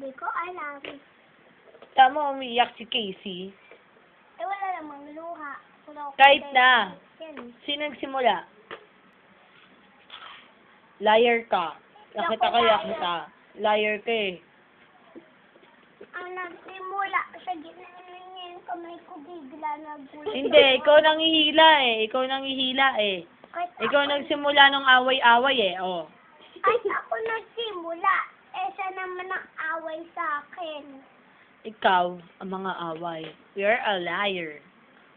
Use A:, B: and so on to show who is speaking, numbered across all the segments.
A: Di ko alam.
B: Tama, umiiyak si Casey.
A: Eh, wala namang luha.
B: Kahit na.
A: Yan.
B: Sino nagsimula? Liar ka. Yakita ka, yakita. Liar ka eh.
A: Ang nagsimula sa gitna niya yung kamay ko bigla nagulat.
B: Hindi, ikaw nangihila eh. Ikaw nangihila eh. Ikaw nagsimula ng away-away eh. Oh.
A: Ay, ako nagsimula. Eh, siya naman ang away sa akin.
B: Ikaw, ang mga away. You're a liar.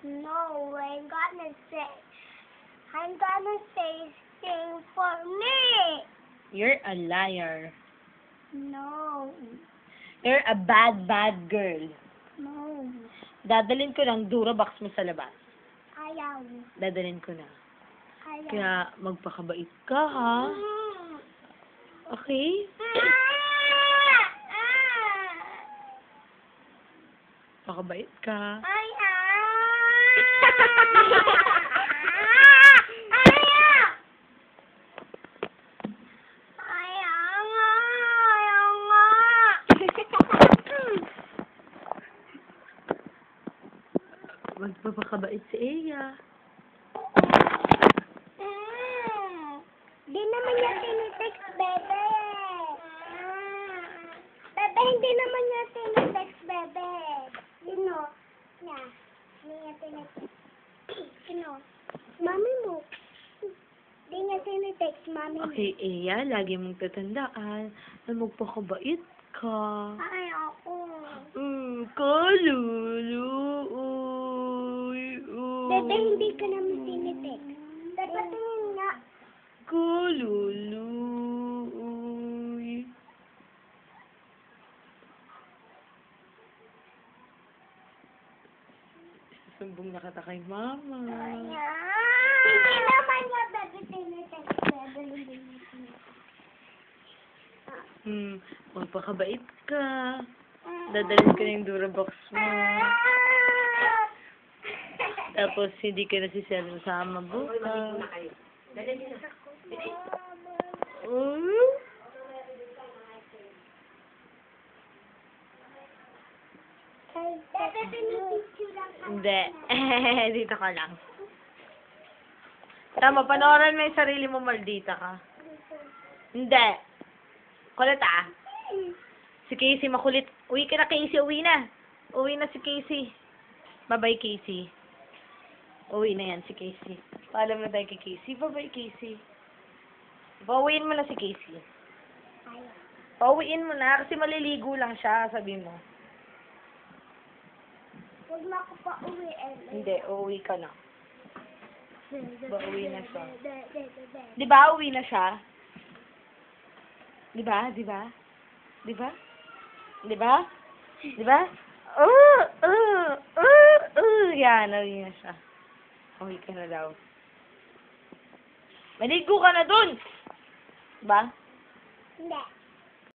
A: No, I'm gonna say thing for me.
B: You're a liar.
A: No.
B: You're a bad, bad girl.
A: No.
B: Dadalhin ko ng Durabox mo sa labas.
A: Ayaw.
B: Dadalhin ko na.
A: Ayaw.
B: Kaya magpakabait ka, ha? Okay? Pakabait ka.
A: Ay,
B: Magpapakabait si Eya.
A: Di naman niya tinitext, bebe. Bebe, hindi naman niya tinitext, bebe. Sino? Niya. Hindi niya tinitext. Sino? Mami mo. Hindi niya tinitext, mami mo.
B: Okay, Eya, lagi mong tatandaan na magpakabait ka.
A: Ay, ako.
B: Kalulu. Uy, uy.
A: Bebe, hindi ka naman tinitext. Bebe, tingin nga.
B: Kalulu. Uy. Sumbong na kita kay mama.
A: Hindi naman niya, bebe, tinitext. Bebe, hindi niya tinitext.
B: Magpakabait ka. Dadalhin ko na yung Durabox mo. Tapos, hindi ka na si Sel masama bukas.
A: Bebe, pinipicture lang ka.
B: Hindi. Dito ka lang. Tama, panoorin mo yung sarili mo, maldita ka. Hindi. Kulit ah. Si Casey makulit. Uwi ka na, Casey. Uwi na. Uwi na si Casey. Bye-bye, Casey. Uwi na yan si Casey. Paalam na tayo kay Casey. Bye-bye, Casey. Pauwiin mo na si Casey. Pauwiin mo na kasi maliligo lang siya, sabi mo.
A: Huwag mo ako pa uwi,
B: Hindi, uuwi ka na. Diba, uwi na siya. Diba, uwi na siya? Diba? Diba? Diba? Diba? Diba? Yan, uwi na siya. Uwi ka na daw. Maligo ka na dun! Diba?
A: Hindi.